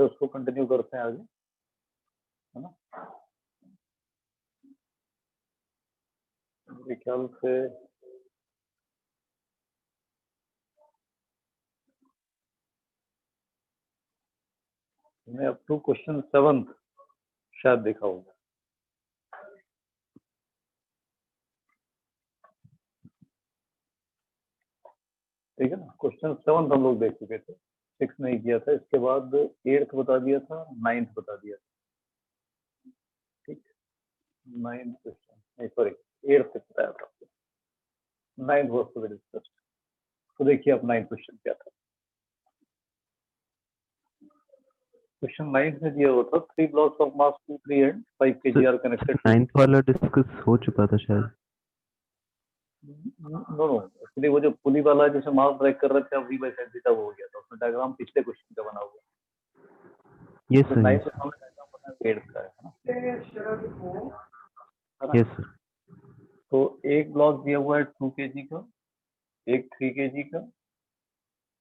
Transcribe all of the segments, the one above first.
फिर उसको कंटिन्यू करते हैं आगे, है ना। मेरे ख्याल से मैं अप टू क्वेश्चन 7 शायद देखा होगा। ठीक है ना, क्वेश्चन 7 हम लोग देख चुके थे, 6 नहीं किया था, इसके बाद 8th बता दिया था, 9th बता दिया था। ठीक, 9th क्वेश्चन नहीं, सॉरी 8th बताया था, 9th was to be discussed. तो देखिए अब 9th क्वेश्चन क्या था। क्वेश्चन 9th में दिया हुआ था 3 blocks of mass 2, 3 and 5 kg are connected to 9th वाला डिस्कस हो चुका था शायद। नो एक्चुअली वो जो पुली वाला जैसे मास ड्रैग कर रहे थे, अब v by sin थीटा हो गया था, उसमें डायग्राम पिछले क्वेश्चन का बना हुआ। यस तो सर, 9th का डायग्राम बना 8th का है ना। Yes sir. तो एक ब्लॉक दिया हुआ है 2 kg का, एक 3 kg का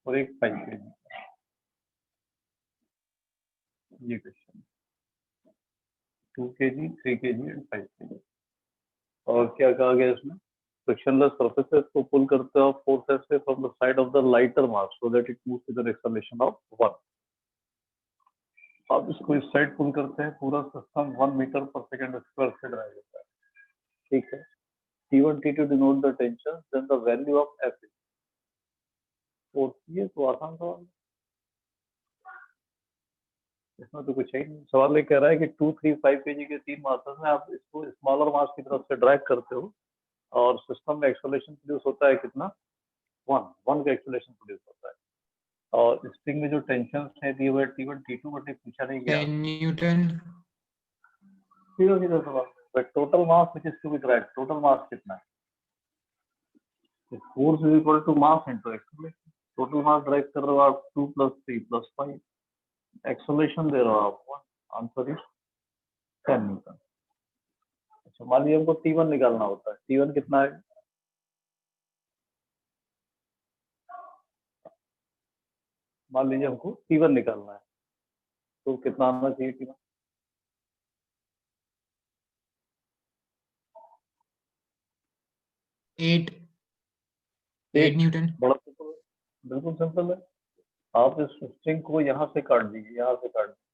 और एक 5 kg का। ये question 2 kg, 3 kg and 5 kg। और क्या कहा गया इसमें, frictionless surfaces को पुल करते हो forces से from the side of the lighter mass so that it moves with an acceleration of 1। आप इसको इस साइड पुल करते हैं, पूरा सिस्टम 1 मीटर पर सेकंड स्क्वायर से ड्राइव होता है। ठीक है, T1 T2 denote the tension, then the value of F is। और ये तो आसान सवाल, इसमें तो कुछ है ही नहीं। सवाल ये कह रहा है कि 2, 3, 5 kg के 3 मासेस में आप इसको स्मॉलर मास की तरफ से ड्रैग करते हो और सिस्टम में एक्सेलरेशन प्रोड्यूस होता है कितना, 1 का एक्सेलरेशन प्रोड्यूस होता है। और स्प्रिंग में जो टेंशन है दिए हुए T1 T2 बट पूछा नहीं गया 10 न्यूटन। सीधा सीधा total mass which is to be drag, total mass कितना है, force is equal to mass into acceleration. Total mass drag कर रहे हो आप 2 + 3 + 5, एक्सेलरेशन दे रहे हो आप 1, आंसर इज 10 न्यूटन। अच्छा, मान लीजिए हमको T1 निकालना होता है, T1 कितना है, मान लीजिए हमको T1 निकालना है, तो कितना आना चाहिए T1, 8 न्यूटन। बड़ा सिंपल है, बिल्कुल सिंपल है। आप इस स्ट्रिंग को यहाँ से काट दीजिए, यहाँ से काट दीजिए,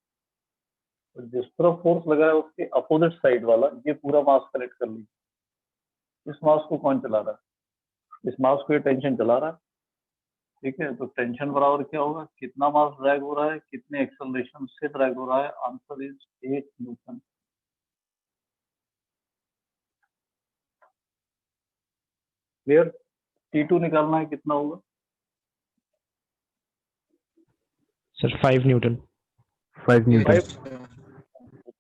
और जिस तरफ फोर्स लगा है उसके अपोजिट साइड वाला ये पूरा मास कलेक्ट कर लीजिए। इस मास को कौन चला रहा है, इस मास को ये टेंशन चला रहा है। ठीक है, तो टेंशन बराबर क्या होगा, कितना मास ड्रैग हो रहा है, कितने एक्सेलरेशन से ड्रैग हो रहा है, answer is 8 Newton. Clear. T2 निकालना है, कितना होगा सर 5 न्यूटन। 5 न्यूटन।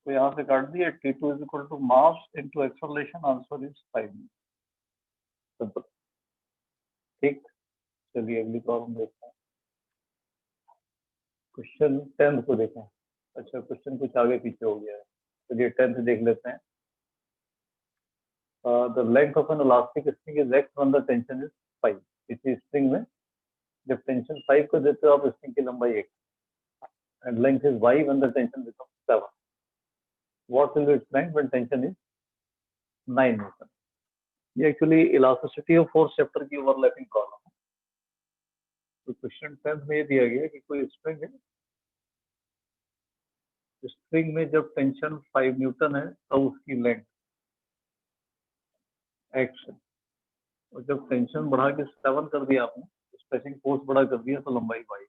तो यहाँ से काट दिए, T2 is equal to mass into acceleration, answer is 5 newton. Simple. ठीक, चलिए अगली प्रॉब्लम देखते हैं। क्वेश्चन 10 को देखें। अच्छा, क्वेश्चन कुछ आगे पीछे हो गया है, चलिए 10th देख लेते हैं। The length of N elastic spring is x when the tension is 5। इसी स्प्रिंग में जब टेंशन 5 को देते हो आप, स्प्रिंग की लंबाई 1 and length is y when the tension becomes 7। What will be its length when tension is 9 newton. ये actually elasticity of force chapter की ओवरलैपिंग प्रॉब्लम है। तो क्वेश्चन 10 में ये दिया गया है कि कोई स्प्रिंग है, स्प्रिंग में जब टेंशन 5 न्यूटन है तो उसकी लेंथ x है, और जब टेंशन बढ़ा के 7 कर दिया आपने, स्ट्रेचिंग फोर्स बढ़ा कर दिया, तो लंबाई y।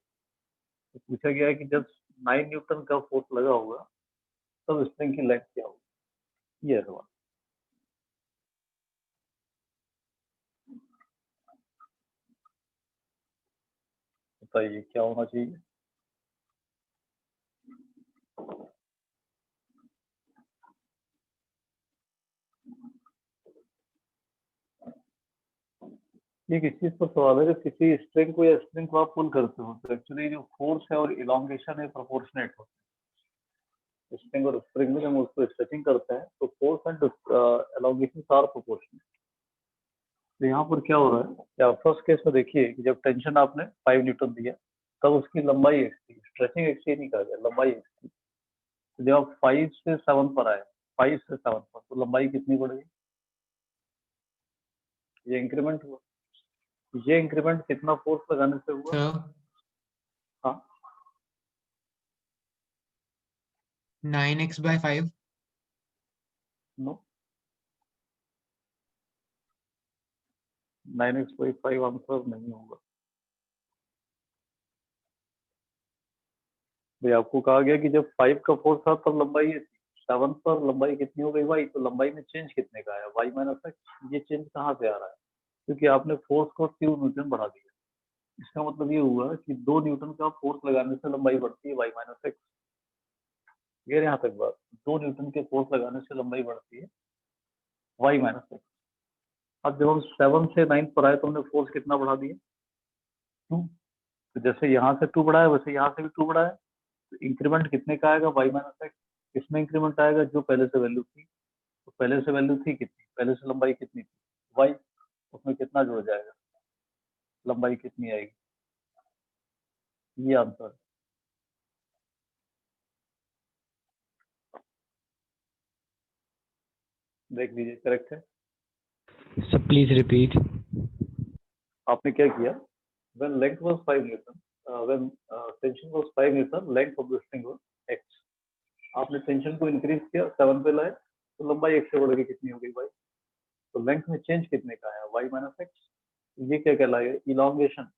तो पूछा गया है कि जब 9 न्यूटन का फोर्स लगा होगा तब स्प्रिंग की लेंथ क्या होगी, ये सवाल। बताइए क्या होना चाहिए। ये किस चीज पर सवाल है, जब किसी स्ट्रिंग को या स्प्रिंग को आप पुल करते हो तो एक्चुअली जो फोर्स है और इलोंगेशन है प्रोपोर्शनेट होते हैं। स्प्रिंग और स्प्रिंग में जब हम उसको स्ट्रेचिंग करते हैं तो force and elongation are proportionate. तो यहाँ पर क्या हो रहा है, या फर्स्ट केस में देखिए कि जब टेंशन आपने 5 न्यूटन दिया तब उसकी लंबाई x थी, स्ट्रेचिंग x नहीं कहा गया, लंबाई x थी। तो जब आप 5 से 7 पर आए, 5 से 7 पर, तो लंबाई कितनी बढ़ गई? ये इंक्रीमेंट हुआ। ये इंक्रीमेंट कितना फोर्स लगाने से हुआ? सर हाँ 9x/5 नो, 9x/5 आंसर नहीं होगा। भाई आपको कहा गया कि जब 5 का फोर्स था तब लंबाई ये थी, 7 पर लंबाई कितनी हो गई y, तो लंबाई में चेंज कितने का है? y minus x. ये चेंज कहाँ से आ रहा है? क्योंकि आपने फोर्स को 2 न्यूटन बढ़ा दिया। इसका मतलब ये हुआ कि 2 न्यूटन का फोर्स लगाने से लंबाई बढ़ती है y माइनस एक्स। ये यहाँ तक बात, 2 न्यूटन के फोर्स लगाने से लंबाई बढ़ती है y माइनस एक्स। अब जब हम 7 से 9 पर आए तो हमने फोर्स कितना बढ़ा दिया? 2। तो जैसे यहाँ से 2 बढ़ाया वैसे यहाँ से भी 2 बढ़ाया, तो इंक्रीमेंट कितने का आएगा? y minus x. किसमें इंक्रीमेंट आएगा? जो पहले से वैल्यू थी। तो पहले से वैल्यू थी कितनी? पहले से लंबाई कितनी थी? y। उसमें कितना जुड़ जाएगा? लंबाई कितनी आएगी? ये आंसर है। देख लीजिए, करेक्ट है। Sir, please repeat. आपने क्या किया? when length was 5 newton, when tension was 5 newton, length of the string was x. आपने टेंशन को इंक्रीज किया, 7 पे लाए, तो लंबाई x से बढ़ के कितनी हो गई y? तो लेंथ में चेंज कितने का है? y minus x. ये क्या कहलाएगा? इलोंगेशन।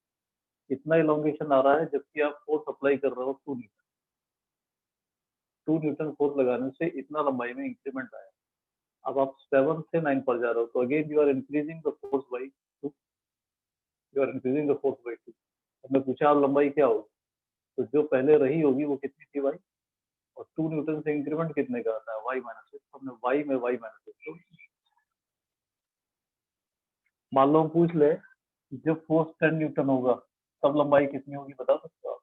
इतना इलोंगेशन आ रहा है जबकि आप फोर्स अप्लाई कर रहे हो 2 न्यूटन। 2 न्यूटन फोर्स लगाने से इतना लंबाई में इंक्रीमेंट आया। अब आप 7 से 9 पर जा रहे हो, तो again you are increasing the force by 2। You are increasing the force by 2। हमने पूछा अब लंबाई क्या होगी, तो जो पहले रही होगी वो कितनी थी y, और 2 न्यूटन से इंक्रीमेंट कितने का आता है? y minus x. हमने y में y माइनस एक्स। मान लो हम पूछ ले जब फोर्स 10 न्यूटन होगा तब लंबाई कितनी होगी, बता सकते हो आप?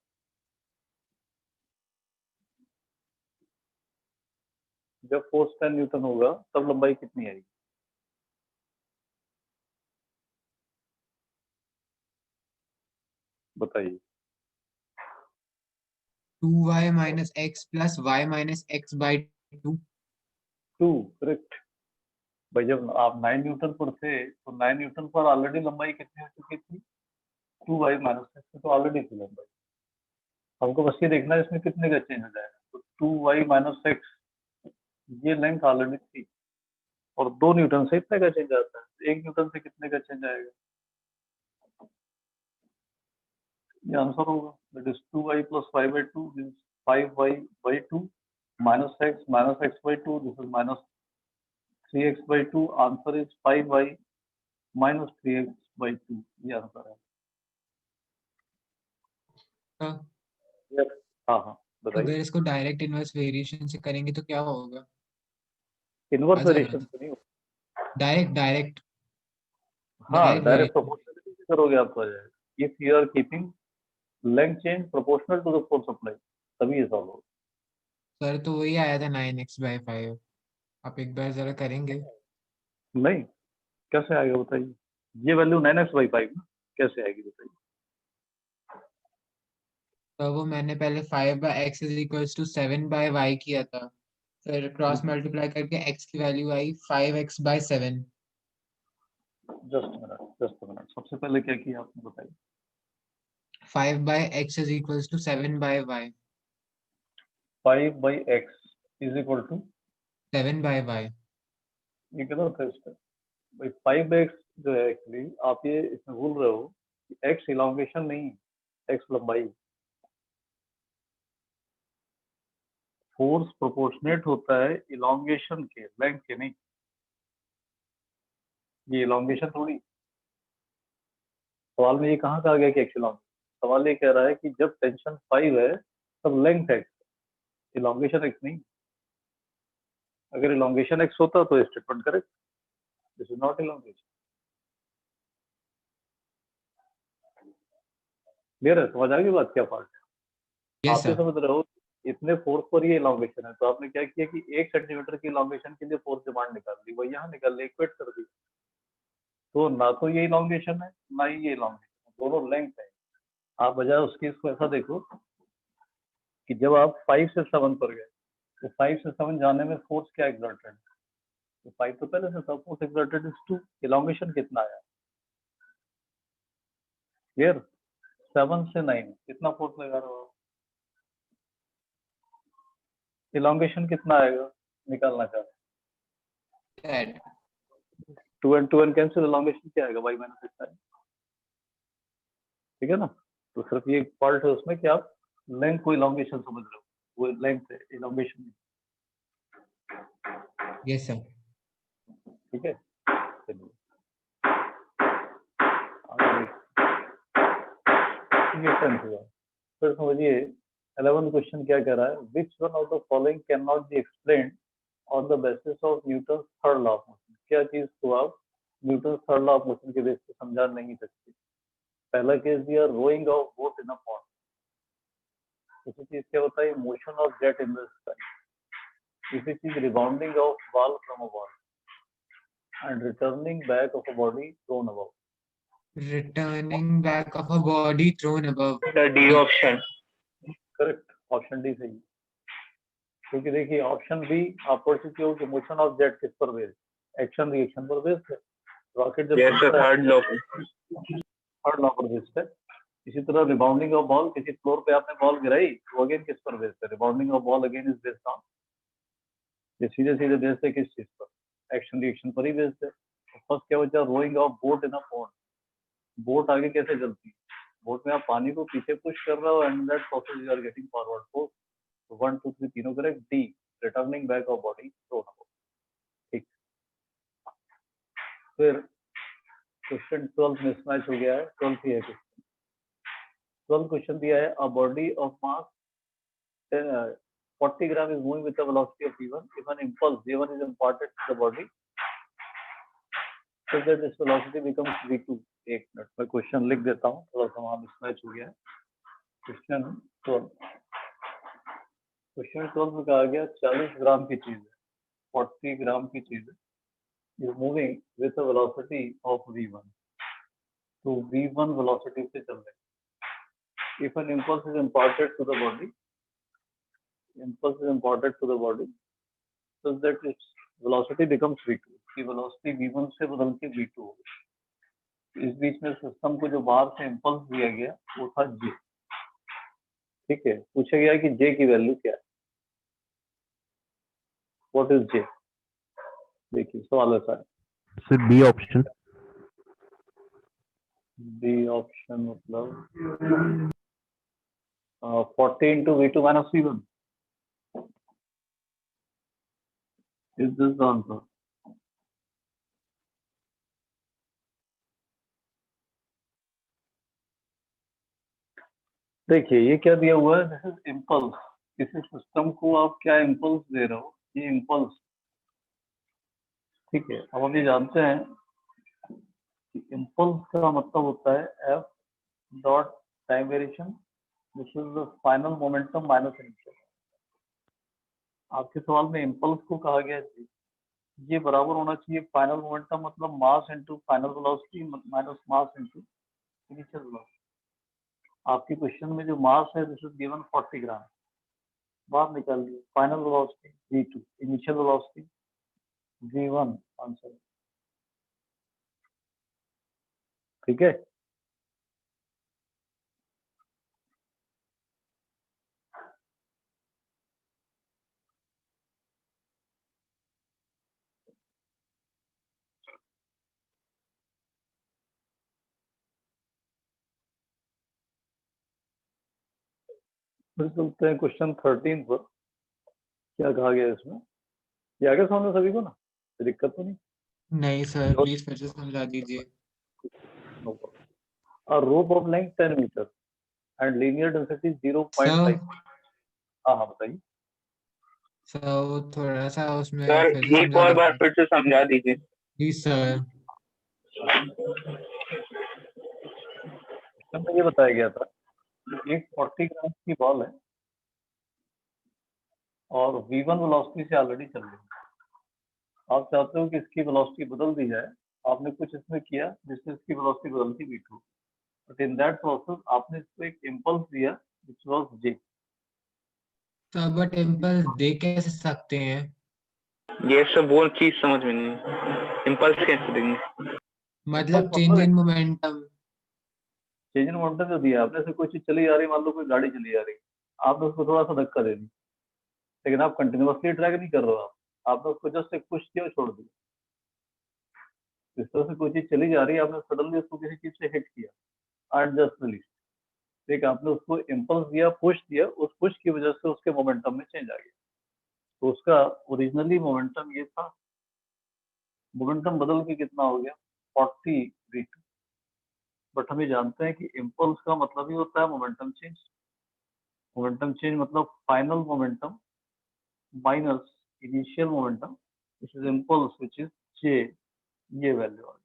जब फोर्स 10 न्यूटन होगा तब लंबाई कितनी आएगी? बताइए। 2y minus x plus y minus x/2 2, correct. भाई जब आप 9 न्यूटन पर थे तो 9 न्यूटन पर ऑलरेडी लंबाई कितनी हो चुकी थी? 2y माइनस एक्स तो ऑलरेडी थी लंबाई। हमको बस ये देखना है इसमें कितने का चेंज हो जाएगा। तो 2y माइनस एक्स, ये लेंथ ऑलरेडी थी, और 2 न्यूटन से इतने का चेंज आता है, 1 न्यूटन से कितने का चेंज आएगा? ये आंसर होगा, that is 2y plus 5/2, this 5y/2 minus x/2, this is minus 3x/2। Answer is 5y minus 3x/2। ये आंसर है। हाँ, Yes. हाँ हाँ बताइए। अगर इसको डायरेक्ट इनवर्स वेरिएशन से करेंगे तो क्या होगा? इनवर्स आ जाएगा वेरिएशन ना? से नहीं होगा। डायरेक्ट डायरेक्ट हाँ डायरेक्ट डायरेक्ट वेरिएशन। प्रोपोर्शनलिटी से करोगे आपको आ जाएगा। If you are keeping length change proportional to the force apply, तभी ये सॉल्व होगा। सर तो वही आया था 9x/5। आप एक बार जरा करेंगे? नहीं, कैसे आएगा बताइए? ये वैल्यू 9x/5 ना, कैसे आएगी बताइए? तो वो मैंने पहले 5/x is equals to 7/y किया था, फिर क्रॉस मल्टीप्लाई करके x की वैल्यू आई 5x/7। जस्ट मिनट, सबसे पहले क्या किया आपने बताइए? 5/x is equals to 7/y। 5/x is equal to 7/y। ये कितना था इसका? भाई 5x जो है, एक्चुअली आप ये इसमें भूल रहे हो कि x इलांगेशन नहीं, x लंबाई। फोर्स प्रोपोर्शनेट होता है इलांगेशन के, लेंथ के नहीं। ये इलांगेशन थोड़ी। सवाल में ये कहाँ कहा गया कि x इलांगेशन? सवाल ये कह रहा है कि जब टेंशन 5 है तब लेंथ x, इलांगेशन x नहीं। अगर इलांगेशन x होता तो statement correct. This is not elongation. Clear है? समझ आ गई बात क्या पार्ट है? यस आप ये सर। समझ रहे हो इतने फोर्स पर ये इलांगेशन है, तो आपने क्या किया कि 1 सेंटीमीटर की इलांगेशन के लिए फोर्स डिमांड निकाल दी, वही यहाँ निकाल ली, इक्वेट कर दी। तो ना तो ये इलांगेशन है ना ही ये इलांगेशन है, दोनों लेंथ है। आप बजाय उसकी इसको ऐसा देखो कि जब आप 5 से 7 पर गए तो 5 से 7 जाने में फोर्स क्या एग्जर्टेड है, तो 5 तो पहले से था, फोर्स एग्जर्टेड इज 2, इलोंगेशन कितना आया क्लियर। 7 से 9 कितना फोर्स लगा रहे हो, इलोंगेशन कितना आएगा निकालना चाहते 10. 2 and 2 and कैंसिल, इलोंगेशन क्या आएगा y माइनस इतना, ठीक है ना। तो सिर्फ ये पार्ट है उसमें कि आप लेंथ को इलोंगेशन समझ रहे हो, वो लेंथ है इलोंगेशन नहीं, Yes, sir. ठीक है। चलिए आगे ये 10th हुआ। फिर समझिए 11 क्वेश्चन क्या कह रहा है, which one of the following can not be explained on the basis of Newton third law of motion, क्या चीज को आप Newton third law of motion के बेस पे समझा नहीं सकते। पहला केस दिया rowing of boat in a pond, दूसरी चीज क्या बताई, motion of jet in the sky, तीसरी चीज rebounding of ball from a ball and returning back of a body thrown above. Returning back of a body thrown above. The D option. Correct, option D सही, क्योंकि देखिए option B आप पढ़ चुके हो कि मोशन ऑफ जेट किस पर बेस्ड, एक्शन रिएक्शन पर बेस्ड है, रॉकेट जब Yes, sir. Third law. Third law पर बेस्ड है। इसी तरह रिबाउंडिंग ऑफ बॉल, किसी फ्लोर पे आपने बॉल गिराई तो अगेन किस पर बेस्ड है, rebounding of ball again is based on, ये सीधे सीधे बेस्ड है किस चीज पर, एक्शन रिएक्शन पर ही बेस्ड है। फर्स्ट क्या बचा, rowing of boat in a pond, boat आगे कैसे चलती है, बोट में आप पानी को पीछे पुश कर रहे हो and that process you are getting forward force, तो 1 2 3 तीनों correct, D returning back of body thrown about, ठीक। फिर क्वेश्चन 12 मिसमैच हो गया है, 12th ही है क्वेश्चन, 12 क्वेश्चन दिया है, a body of mass 40 gram is moving with the velocity of v1 if an impulse v1 is imparted to the body so that this velocity becomes v2। एक minute में question लिख देता हूँ, थोड़ा सा वहां मिसमैच हो गया है। क्वेश्चन 12, क्वेश्चन 12 में कहा गया 40 ग्राम की चीज है, 40 ग्राम की चीज है, is moving with a velocity of v1, तो v1 velocity से चल रहे हैं। if an impulse is imparted to the body, impulse is imparted to the body so that its velocity becomes v2, की velocity v1 से बदल के v2 हो गई। इस बीच में सिस्टम को जो बाहर से इम्पल्स दिया गया वो था g, ठीक है। पूछा गया कि j की वैल्यू क्या है, व्हाट इज j, देखिए सवाल ऐसा है। Sir B option. B option मतलब 40 into v2 minus v1, is this the answer? देखिए ये क्या दिया हुआ है, दिस इज इम्पल्स, किसी सिस्टम को आप क्या इम्पल्स दे रहे हो, ये इम्पल्स, ठीक है। अब हम ये जानते हैं कि इम्पल्स का मतलब होता है F dot time variation which is the final momentum minus initial. आपके सवाल में इम्पल्स को कहा गया है ये बराबर होना चाहिए फाइनल मोमेंटम मतलब mass into final velocity minus mass into initial velocity. आपके क्वेश्चन में जो मास है दिस इज गिवन 40 ग्राम, बाहर निकाल दिए, final velocity v2, initial velocity v1, answer, ठीक है। फिर चलते हैं क्वेश्चन 13 पर, क्या कहा गया है इसमें, ये आगे समझ सभी को ना, कोई दिक्कत तो नहीं। नहीं सर, प्लीज फिर से समझा दीजिए। A rope of length 10 meter and linear density 0.5। हाँ हाँ बताइए। सर थोड़ा सा उसमें सर फिर से एक और बार फिर से समझा दीजिए। Please sir. ये बताया गया था कि एक 40 ग्राम की बॉल है और v1 वेलोसिटी से ऑलरेडी चल रही है, आप चाहते हो कि इसकी वेलोसिटी बदल दी जाए, आपने कुछ इसमें किया जिससे इसकी वेलोसिटी बदलती v2, but in that process आपने इसको एक इम्पल्स दिया विच वाज जे। तो बट इम्पल्स दे कैसे सकते हैं? ये सब वो चीज समझ में नहीं, इम्पल्स कैसे देंगे? मतलब change in momentum. Change in momentum जो दिया आपने, से कोई चीज चली जा रही है, मान लो कोई गाड़ी चली जा रही है, आपने उसको थोड़ा सा धक्का दे दी, लेकिन आप कंटिन्यूअसली ड्रैग नहीं कर रहे हो, आपने उसको जस्ट एक पुश किया और छोड़ दिया। इस तरह से कोई चीज चली जा रही है, आपने सडनली उसको किसी चीज से हिट किया एंड जस्ट रिलीज, ठीक है, आपने उसको इम्पल्स दिया, पुश दिया, उस पुश की वजह से उसके मोमेंटम में चेंज आ गया। तो उसका ओरिजिनली मोमेंटम ये था, मोमेंटम बदल के कितना हो गया 40v2। बट हम ये जानते हैं कि इम्पल्स का मतलब ही होता है मोमेंटम चेंज। मोमेंटम चेंज मतलब final momentum minus initial momentum, which is impulse, which is j, ये वैल्यू आ गई।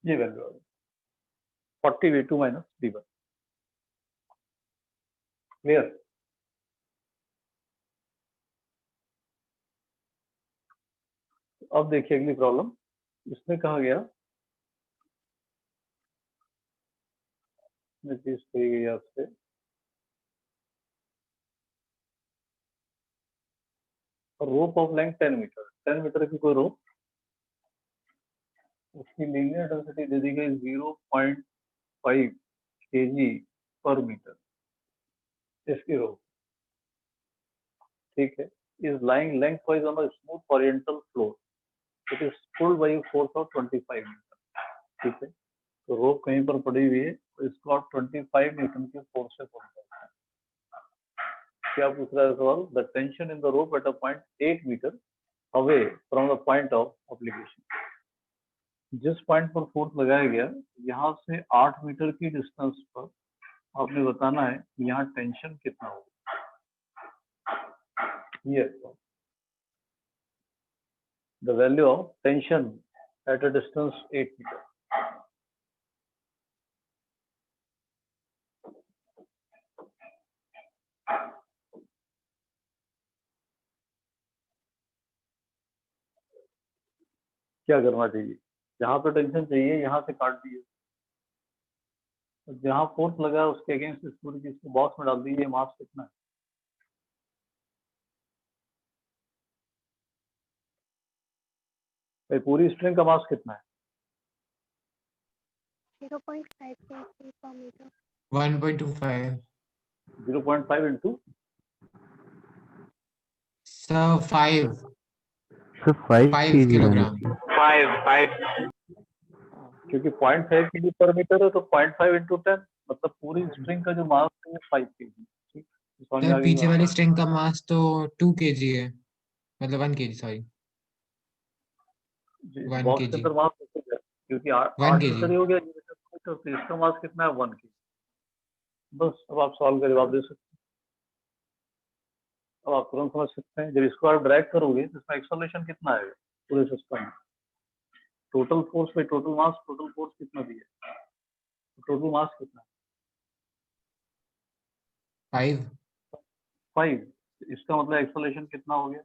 ये वैल्यू आ गई 40v2 माइनस v1। क्लियर? अब देखिए अगली प्रॉब्लम, इसमें कहा गया, चीज कही गई आपसे, rope of length 10 metre, 10 metre की कोई रोप, उसकी लीनियर डेंसिटी दे दी गई 0.5 kg पर मीटर, इसकी रोप, ठीक है, is lying lengthwise on a smooth horizontal floor, it is pulled by a force of 25 metre, ठीक है, तो रोप कहीं पर पड़ी हुई है, तो इसको आप 25 न्यूटन के फोर्स से पुल करते हैं। क्या पूछ रहा है सवाल? The tension in the rope at a point 8 metre away from the point of application. जिस पॉइंट पर फोर्स लगाया गया, यहाँ से 8 मीटर की डिस्टेंस पर आपने बताना है कि यहाँ टेंशन कितना होगा। ये the value of tension at a distance 8 metre. क्या करना चाहिए? जहां पे टेंशन चाहिए यहाँ से काट दिए, जहां फोर्स लगा है उसके अगेंस्ट इस पूरी चीज को बॉक्स में डाल दीजिए, मास कितना है। भाई पूरी स्ट्रिंग का मास कितना है? 0.5 kg per meter. 1.25. 0.5 into So 5 sir 5 kg kilogram. 5 क्योंकि 0.5 kg पर मीटर है, तो 0.5 इंटू 10, मतलब पूरी स्ट्रिंग का जो मास है वो 5 kg। ठीक, समझ में आ तो गई पीछे बात? वाली स्ट्रिंग का मास तो 2 kg है, मतलब 1 kg, सॉरी, जी, 1 बॉक्स के kg, अंदर मास कैसे गया? क्योंकि 1 8 मीटर kg. ही हो गया, तो इसका मास कितना है? 1 kg। बस अब आप सवाल का जवाब दे सकते हैं। अब आप तुरंत समझ सकते हैं, जब इसको आप ड्रैग करोगे तो इसमें एक्सेलरेशन कितना आएगा पूरे सिस्टम में। Total force by total mass, total force कितना दिया, टोटल मास कितना? 5 5। इसका मतलब एक्सेलरेशन कितना हो गया?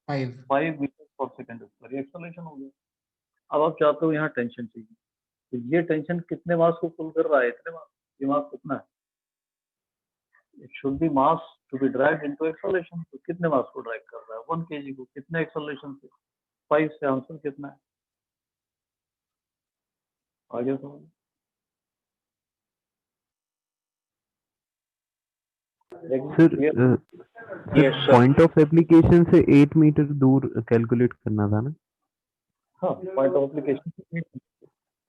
5 5 मीटर पर सेकंड स्क्वायर, ये एक्सेलरेशन हो गया। अब आप चाहते हो यहाँ टेंशन चाहिए, तो ये टेंशन कितने मास को पुल कर रहा है? इतने मास। ये मास कितना है? It should be mass to be drag into acceleration, तो कितने मास को ड्रैग कर रहा है? 1 kg को। कितने एक्सेलरेशन से? 5 से। आंसर कितना है? आगे तो sir Yes, sir. Point of application से 8 मीटर दूर कैलकुलेट करना था ना? हाँ, पॉइंट ऑफ एप्लीकेशन।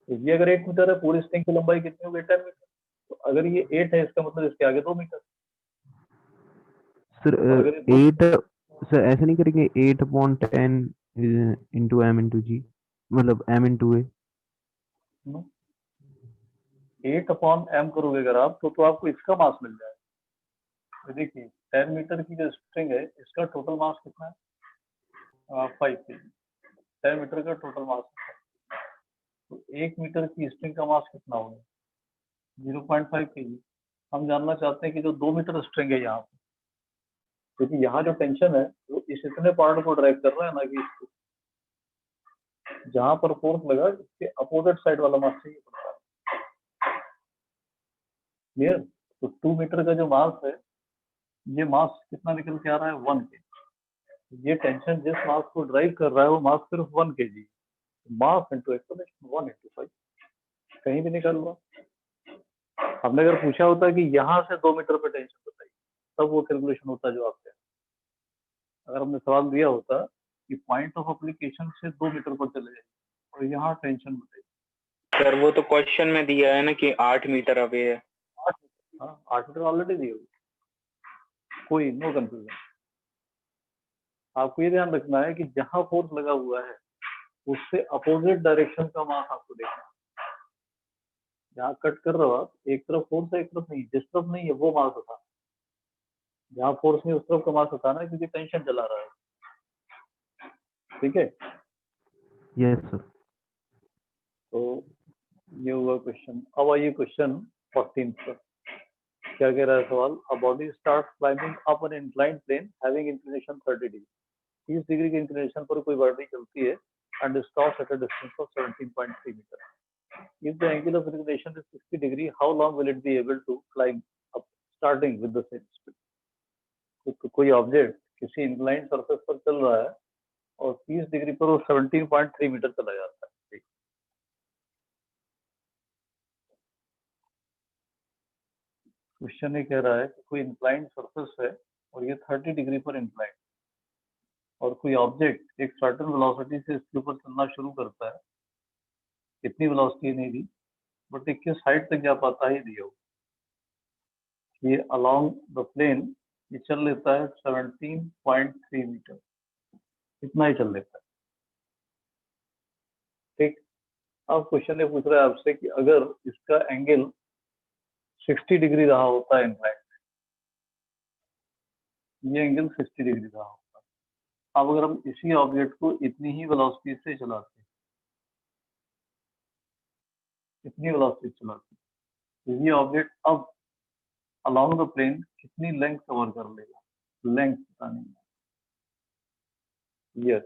ये अगर 8 मीटर है, पूरी स्ट्रिंग की लंबाई कितनी होगी? 10 मीटर। तो अगर ये 8 है, इसका मतलब इसके आगे 2 मीटर। सर अगर ये 8, सर ऐसे नहीं करेंगे 8/10 इंटू m इंटू g, मतलब m इंटू a। 8/m करोगे अगर आप, तो आपको इसका मास मिल जाएगा। तो देखिए 10 मीटर की जो स्ट्रिंग है, इसका टोटल मास कितना है? 5 kg। 10 मीटर का टोटल मास है। तो 1 मीटर की स्ट्रिंग का मास कितना होगा? 0.5 kg। हम जानना चाहते हैं कि जो 2 मीटर स्ट्रिंग है यहाँ पे, क्योंकि यहाँ जो टेंशन है वो इस इतने पार्ट को ड्रैग कर रहा है ना, कि इसको। जहां पर फोर्स लगा इसके अपोजिट साइड वाला मास चाहिए पड़ता है। क्लियर? तो 2 मीटर का जो मास है, ये मास कितना निकल के आ रहा है? 1 के। ये टेंशन जिस मास को ड्राइव कर रहा है वो मास सिर्फ 1 kg। Mass into acceleration 1 into 5, कहीं भी निकल रहा। हमने अगर पूछा होता कि यहाँ से 2 मीटर पे टेंशन बताइए, तब वो कैलकुलेशन होता जो आपके। अगर हमने सवाल दिया होता कि पॉइंट ऑफ एप्लीकेशन से 2 मीटर पर चले जाइए और यहाँ टेंशन बताइए। सर वो तो क्वेश्चन में दिया है ना कि 8 मीटर अवे है। 8 मीटर, हाँ 8 मीटर ऑलरेडी दी हुई, कोई नो कंफ्यूजन। आपको ये ध्यान रखना है कि जहां फोर्स लगा हुआ है उससे अपोजिट डायरेक्शन का मास आपको देखना है। जहाँ कट कर रहे हो आप, एक तरफ फोर्स है एक तरफ नहीं, जिस तरफ नहीं है वो मास उठा, जहाँ फोर्स नहीं उस तरफ का मास उठाना है, क्योंकि टेंशन चला रहा है। ठीक है, यस सर। तो ये हुआ क्वेश्चन। अब आइए क्वेश्चन 14 पर। क्या कह रहा है सवाल? A body start climbing up an inclined plane having inclination 30 degree. 30 degree की इंक्लिनेशन पर कोई बॉडी चलती है and stops at a distance of 17.3 metre. If the angle of inclination is 60 degree, how long will it be able to climb up, starting with the same speed? तो कोई object किसी inclined surface पर चल रहा है और 30 degree पर वो 17.3 मीटर चला जाता है। क्वेश्चन ये कह रहा है कि कोई इंक्लाइंड सरफेस है और ये 30 डिग्री पर इंक्लाइंड, और कोई ऑब्जेक्ट एक सर्टेन वेलोसिटी से इसके ऊपर चलना शुरू करता है। कितनी वेलोसिटी नहीं दी, बट एक किस हाइट तक जा पाता है दिया हो। ये अलोंग द प्लेन ये चल लेता है 17.3 मीटर, इतना ही चल लेता है। ठीक, अब क्वेश्चन ये पूछ रहा है आपसे कि अगर इसका एंगल 60 डिग्री रहा होता है इंक्लाइंड, ये एंगल 60 डिग्री रहा होता है। अब अगर हम इसी ऑब्जेक्ट को इतनी ही वेलोसिटी से चलाते हैं, इतनी वेलोसिटी से चलाते हैं, तो ये ऑब्जेक्ट अब अलोंग द प्लेन कितनी लेंथ कवर कर लेगा? लेंथ पता नहीं है। ये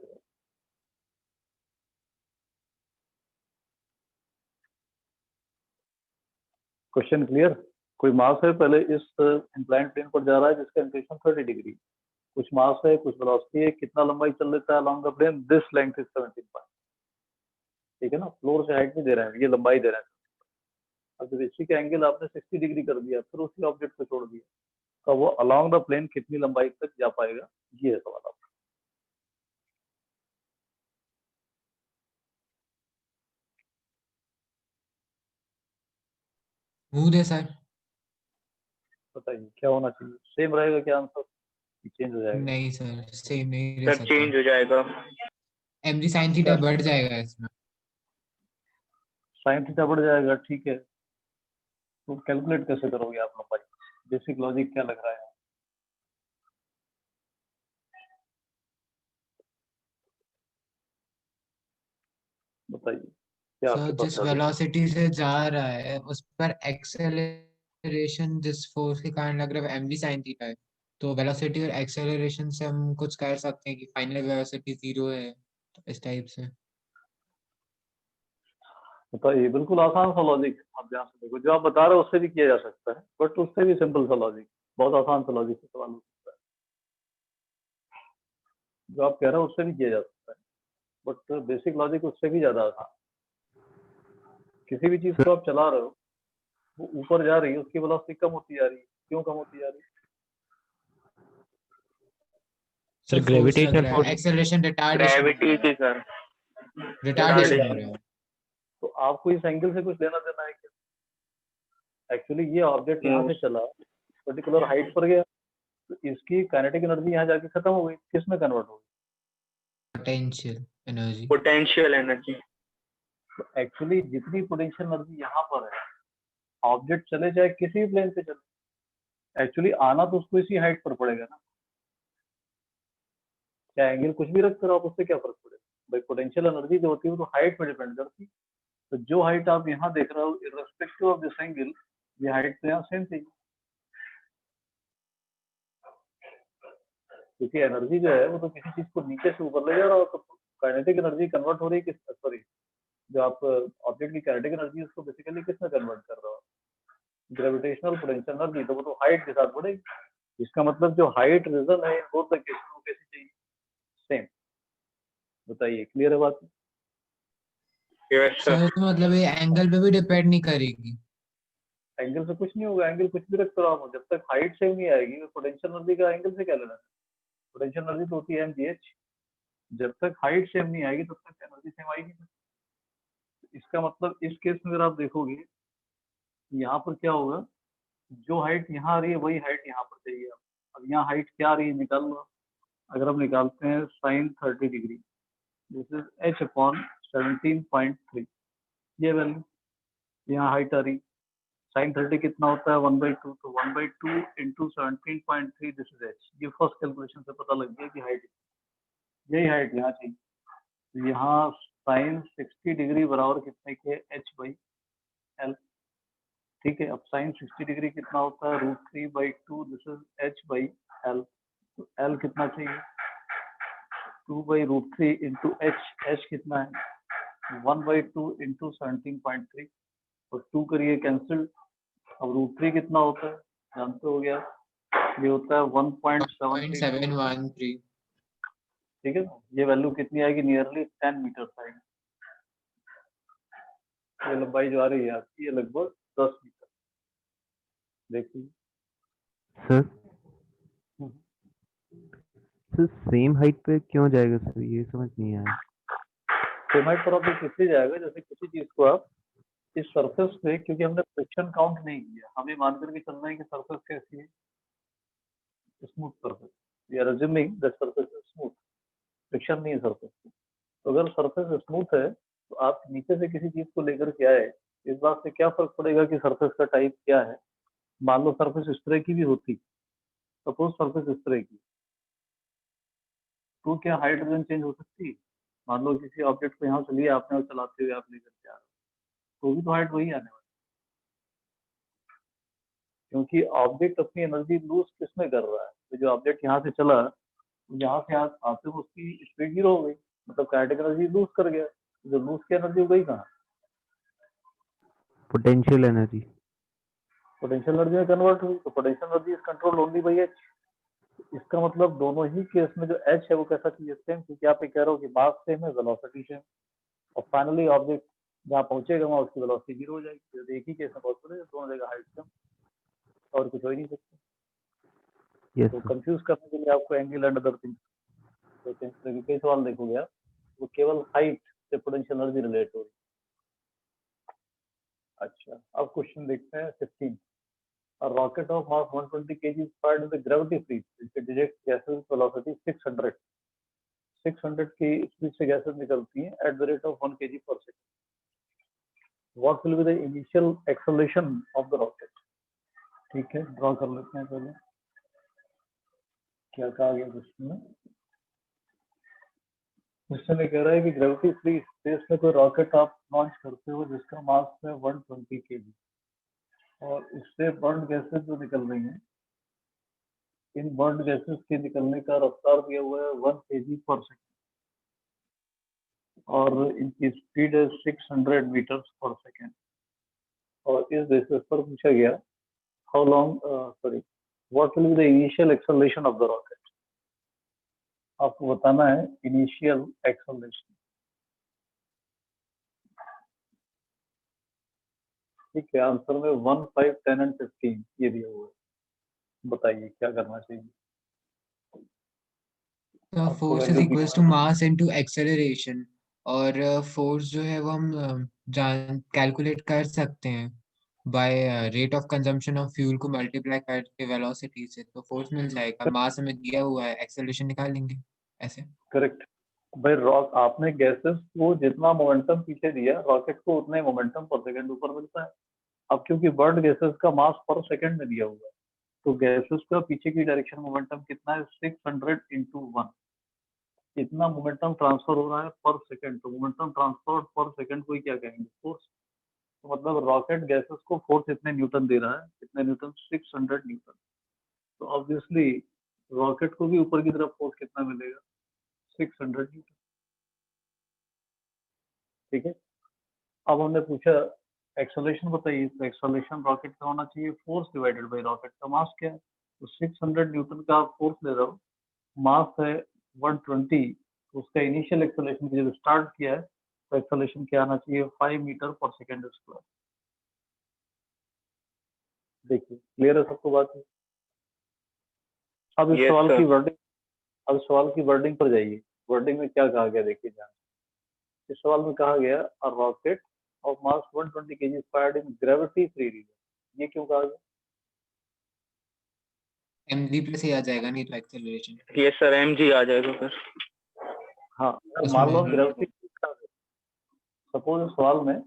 क्वेश्चन क्लियर? कोई मास है पहले इस इंक्लाइंड प्लेन पर जा रहा है जिसका इंक्लिनेशन 30 डिग्री, कुछ मास है कुछ वेलोसिटी है, कितना लंबाई चल लेता है along the plane? This length is 17. ठीक है ना, फ्लोर से हाइट नहीं दे रहे हैं, ये लंबाई दे रहे हैं। अब जब इसी का एंगल आपने 60 डिग्री कर दिया, फिर उसी ऑब्जेक्ट को छोड़ दिया, तो वो अलोंग द प्लेन कितनी लंबाई तक जा पाएगा? ये है सवाल आपका। स्मूथ है सर। बताइए क्या होना चाहिए? सेम रहेगा क्या आंसर, चेंज हो जाएगा? नहीं सर, सेम नहीं रह सर चेंज सकता। हो जाएगा। mg sin थीटा बढ़ जाएगा इसमें। साइन थीटा बढ़ जाएगा, ठीक है, तो कैलकुलेट कैसे करोगे आप लंबाई? बेसिक लॉजिक क्या लग रहा है? बताइए क्या आपके सर पास जिस लॉजिक? वेलोसिटी से जा रहा है उस पर एक्सेलरेशन जिस फोर्स के कारण लग रहा है mv sin थीटा है, तो वेलोसिटी और एक्सेलरेशन से हम कुछ कर सकते हैं कि फाइनल वेलोसिटी 0 है, तो इस टाइप से। बताइए, बिल्कुल आसान सा लॉजिक। आप ध्यान से देखो, जो आप बता रहे हो उससे भी किया जा सकता है, बट उससे भी सिंपल सा लॉजिक, बहुत आसान सा लॉजिक से सवाल हो सकता है। जो आप कह रहे हो उससे भी किया जा सकता है, बट बेसिक लॉजिक उससे भी ज्यादा आसान। किसी भी चीज को आप चला रहे हो, वो ऊपर जा रही है, उसकी वेलोसिटी कम होती जा रही है। क्यों कम होती जा रही है? सर फोर्स लग ग्रेविटेशनल रहा है, फोर्स। एक्सेलरेशन रिटार्डेशन ग्रेविटी की सर। रिटार्डेशन हो रहा है। तो आपको इस एंगल से कुछ लेना देना है क्या? एक्चुअली ये ऑब्जेक्ट यहाँ से चला, पर्टिकुलर हाइट पर गया, तो इसकी काइनेटिक एनर्जी यहाँ जाके खत्म हो गई, किस में कन्वर्ट हो गई? Potential energy. Potential energy. तो एक्चुअली जितनी पोटेंशियल एनर्जी यहाँ पर है, ऑब्जेक्ट चले चाहे किसी भी प्लेन पे चले, एक्चुअली आना तो उसको इसी हाइट पर पड़ेगा ना। क्या एंगल कुछ भी रख कर आप, उससे क्या फर्क पड़ेगा भाई? पोटेंशियल एनर्जी जो होती है वो तो हाइट पर डिपेंड करती है। तो जो हाइट आप यहाँ देख रहे हो, इररेस्पेक्टिव ऑफ दिस एंगल, ये हाइट तो यहाँ सेम थी, क्योंकि एनर्जी जो है वो तो किसी चीज को नीचे से ऊपर ले जा रहा हो, तो काइनेटिक एनर्जी कन्वर्ट हो रही है किस, सॉरी, जो आप ऑब्जेक्ट की काइनेटिक एनर्जी उसको बेसिकली किस में कन्वर्ट कर रहे हो, ग्रेविटेशनल पोटेंशियल एनर्जी, तो वो तो हाइट के साथ बढ़ेगी। इसका मतलब जो हाइट रीजन है इन बोथ द केस में वो कैसी चाहिए, सेम। बताइए, क्लियर है बात? Yes sir. सर तो मतलब ये एंगल पे भी डिपेंड नहीं करेगी। एंगल से कुछ नहीं होगा, एंगल कुछ भी रखते रहो आप, जब तक हाइट सेम नहीं आएगी पोटेंशियल एनर्जी का एंगल से क्या लेना है। पोटेंशियल एनर्जी तो होती है mgh, जब तक हाइट सेम नहीं आएगी तब तक एनर्जी सेम आएगी नहीं। इसका मतलब इस केस में अगर आप देखोगे यहाँ पर क्या होगा, जो हाइट यहाँ आ रही है वही हाइट यहाँ पर चाहिए। अब यहाँ हाइट क्या आ रही है निकाल लो। अगर हम निकालते हैं sine 30 degree, this is h upon 17.3, ये वैल्यू यहाँ हाइट आ रही। साइन 30 कितना होता है 1/2, तो 1/2 इंटू 17.3, दिस इज h। ये फर्स्ट कैलकुलेशन से पता लग गया कि हाइट, यही हाइट यहाँ चाहिए। तो यहाँ साइन 60 डिग्री बराबर कितने के, h/l। ठीक है, अब साइन 60 डिग्री कितना होता है √3/2, दिस इज h/l। तो l कितना चाहिए, 2/√3 इंटू h कितना है 1/2 इंटू 17.3, और 2 करिए कैंसिल। अब √3 कितना होता है जानते हो गया, ये होता है 1.732। 0.713। ठीक है ना, ये वैल्यू कितनी आएगी, नियरली 10 मीटर आएगी। ये लंबाई जो आ रही है आपकी ये लगभग 10 मीटर। देखिए सर सर सेम हाइट पे क्यों जाएगा सर, ये समझ नहीं आया। सेमाइट पर आप किससे जाएगा, जैसे किसी चीज को आप इस सरफेस पे, क्योंकि हमने फ्रिक्शन काउंट नहीं किया, हमें मान करके चलना है कि सरफेस कैसी है, smooth surface, we are assuming that surface is smooth, friction नहीं है सरफेस पे। तो अगर सरफेस स्मूथ है तो आप नीचे से किसी चीज को लेकर के आए, इस बात से क्या फर्क पड़ेगा कि सरफेस का टाइप क्या है। मान लो सरफेस इस तरह की भी होती, सपोज सरफेस इस तरह की, तो क्या हाइट रीजन चेंज हो सकती है। मान लो किसी ऑब्जेक्ट को यहाँ से लिया आपने और चलाते हुए आप लेकर के आ रहे हो, तो भी तो हाइट वही आने वाली, क्योंकि ऑब्जेक्ट अपनी एनर्जी लूज किसमें कर रहा है। तो जो ऑब्जेक्ट यहाँ से चला, यहाँ से आते हुए उसकी स्पीड 0 हो गई, मतलब काइनेटिक एनर्जी लूज कर गया। जो लूज की एनर्जी हो गई कहाँ, पोटेंशियल एनर्जी। पोटेंशियल एनर्जी में कन्वर्ट हुई। तो potential energy is control only by H. इसका मतलब दोनों ही केस में जो एच है वो कैसा चाहिए, सेम, क्योंकि आप ये कह रहे हो कि मास सेम है, वेलोसिटी सेम, और फाइनली ऑब्जेक्ट जहाँ पहुंचेगा वहाँ उसकी वेलोसिटी 0 हो जाएगी। तो एक ही केस में पॉसिबल है, दोनों जगह हाइट सेम, और कुछ हो ही नहीं सकता। यस तो सर। कंफ्यूज करने के लिए आपको एंगल एंड अदर थिंग्स, तो कई सवाल देखोगे आप, वो केवल हाइट से पोटेंशियल एनर्जी रिलेट हो रही है। अच्छा, अब क्वेश्चन देखते हैं 15। A rocket of mass 120 kg is fired in the gravity freeze. It ejects gases velocity 600 की स्पीड से गैसेस निकलती हैं at the rate of 1 kg per second. What will be the initial acceleration of the rocket? ठीक है, draw कर लेते हैं पहले। क्या कहा गया क्वेश्चन में, क्वेश्चन में कह रहा है कि ग्रेविटी फ्री स्पेस में कोई रॉकेट आप लॉन्च करते हो जिसका मास है 120 kg, और इससे बर्न गैसेस जो निकल रही हैं, इन बर्न गैसेस के निकलने का रफ्तार दिया हुआ है 1 kg पर सेकंड, और इनकी स्पीड है 600 मीटर्स पर सेकेंड। और इस बेसिस पर पूछा गया how long, sorry, what will be the initial acceleration of the rocket. आपको बताना है इनिशियल एक्सेलरेशन। ठीक है, आंसर में 1, 5, 10 एंड 15 ये दिया हुआ है। बताइए क्या करना चाहिए। तो आपको force is value equals to mass into acceleration, और फोर्स जो है वो हम जान कैलकुलेट कर सकते हैं by rate of consumption of fuel को मल्टीप्लाई करके वेलोसिटी से, तो फोर्स मिल जाएगा। मास हमें दिया हुआ है, एक्सेलरेशन निकालेंगे ऐसे। करेक्ट भाई, रॉक आपने गैसेस को जितना मोमेंटम पीछे दिया, रॉकेट को उतना ही मोमेंटम पर सेकंड ऊपर मिलता है। अब क्योंकि बर्न गैसेस का मास पर सेकंड में दिया हुआ है, तो गैसेस का पीछे की डायरेक्शन मोमेंटम कितना है 600 इंटू 1, इतना मोमेंटम ट्रांसफर हो रहा है पर सेकंड। तो मोमेंटम ट्रांसफर पर सेकंड को ही क्या कहेंगे, फोर्स। तो मतलब रॉकेट गैसेस को फोर्स इतने न्यूटन दे रहा है, कितने न्यूटन, 600 न्यूटन। तो ऑब्वियसली रॉकेट को भी ऊपर की तरफ फोर्स कितना मिलेगा, 600 न्यूटन। ठीक है। अब हमने पूछा एक्सेलरेशन बताइए, तो एक्सेलरेशन रॉकेट का होना चाहिए फोर्स डिवाइडेड बाय रॉकेट का मास क्या है, तो 600 न्यूटन का फोर्स ले रहा हूँ, मास है 120, तो उसका इनिशियल एक्सेलरेशन जब स्टार्ट किया है तो एक्सेलरेशन क्या आना चाहिए 5 मीटर पर सेकेंड स्क्वायर। देखिए क्लियर है सबको बात है। अब इस Yes, सवाल sir. की वर्डिंग, अब सवाल की वर्डिंग पर जाइए, वर्डिंग में क्या कहा गया देखिए ध्यान। इस सवाल में कहा गया a rocket of mass 120 kg fired in gravity free region, ये क्यों कहा गया? mg प्लस ही आ जाएगा नहीं तो एक्सेलरेशन Yes, sir. mg आ जाएगा फिर। हाँ अगर मान लो उसमें ग्रेविटी, सपोज इस सवाल में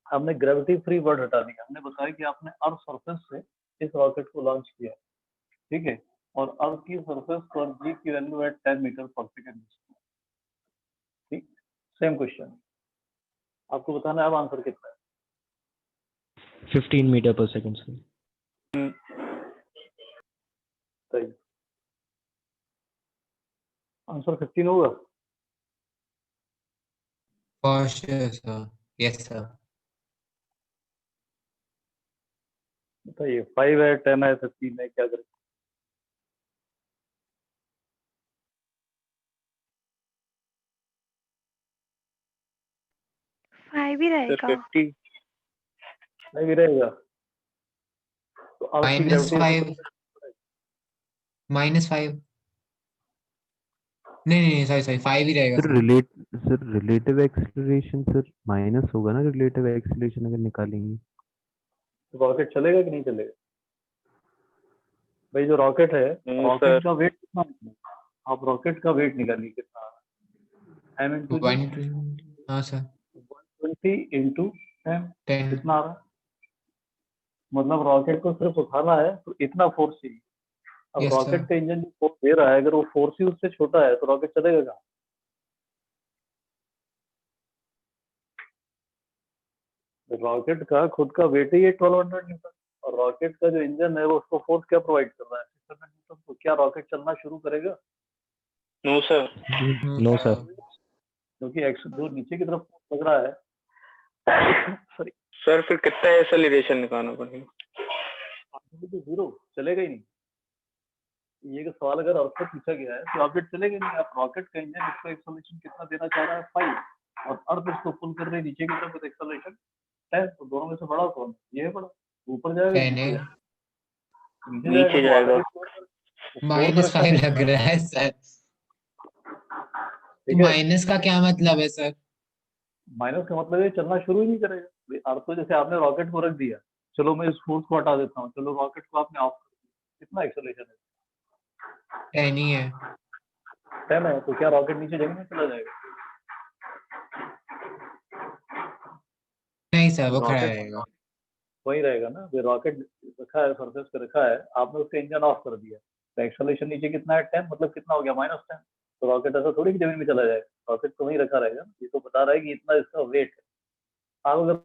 हमने ग्रेविटी फ्री वर्ड हटा दिया, हमने बताया कि आपने अर्थ सरफेस से इस रॉकेट को लॉन्च किया, ठीक है, और अर्थ की सरफेस पर जी की वैल्यू है 10 मीटर पर सेकेंड, ठीक। सेम क्वेश्चन, आपको बताना है अब आंसर कितना है। 15 meter per second, sir. सही आंसर 15 होगा। for sure sir yes sir बताइए 5 है 10 है 15 है, क्या करें? फाइव ही Sir, रहेगा। 50. नहीं भी रहेगा तो अर्थ की -5 ग्रेविटी, -5 नहीं सॉरी 5 ही रहेगा sir relative acceleration sir minus होगा ना, रिलेटिव एक्सेलरेशन अगर निकालेंगे। रॉकेट चलेगा कि नहीं चलेगा? भाई जो रॉकेट है, No, रॉकेट sir. का वेट कितना है? आप रॉकेट का वेट निकालिए कितना है, m इंटू जी, 120 हाँ सर 120 इंटू m, 10 कितना आ रहा है? मतलब रॉकेट को सिर्फ उठाना है तो इतना फोर्स चाहिए। अब yes sir रॉकेट का इंजन जो फोर्स दे रहा है, अगर वो फोर्स ही उससे छोटा है तो रॉकेट चलेगा कहाँ? रॉकेट का खुद का वेट ही है 1200 न्यूटन, और रॉकेट का जो इंजन है वो उसको फोर्स क्या प्रोवाइड कर रहा है, 600 न्यूटन। तो क्या रॉकेट चलना शुरू करेगा? No, sir. No, sir. क्योंकि जो नीचे की तरफ force लग रहा है सॉरी, Sir, फिर कितना एक्सेलरेशन निकालना पड़ेगा? तो जीरो चलेगा ही नहीं। ये कि सवाल अगर अर्थ से पूछा गया है तो रॉकेट चलेगा नहीं। आप रॉकेट का इंजन इसको एक्सेलरेशन कितना देना चाह रहा है 5, और अर्थ इसको पुल कर रही है नीचे की तरफ विद एक्सेलरेशन 10, तो दोनों में से बड़ा कौन है? ये है बड़ा। ऊपर जाएगा कि 10 नीचे है जाएगा? नीचे जाएगा नीचे तो जाएगा। ऑलरेडी फोर कर रखा है, -5 लग रहा है सर तो ठीक है। माइनस का क्या मतलब है सर माइनस का मतलब है चलना शुरू ही नहीं करेगा। अर्थ तो जैसे आपने रॉकेट को रख दिया, चलो मैं इस फोर्स को हटा देता हूँ, चलो रॉकेट को आपने ऑफ कर दिया, कितना एक्सेलरेशन 10 ही है है? 10 है, तो क्या रॉकेट नीचे जमीन में चला जाएगा? नहीं सर वो खड़ा रॉकेट रहेगा वही रहेगा ना। ये रॉकेट रखा है, सरफेस पे रखा है, आपने उसका इंजन ऑफ कर दिया, तो एक्सेलरेशन नीचे कितना है 10, मतलब कितना हो गया -10। तो रॉकेट ऐसा थोड़ी कि जमीन में चला जाएगा, रॉकेट तो वहीं रखा रहेगा। ये तो बता रहा है कि इतना इसका वेट है। आप अगर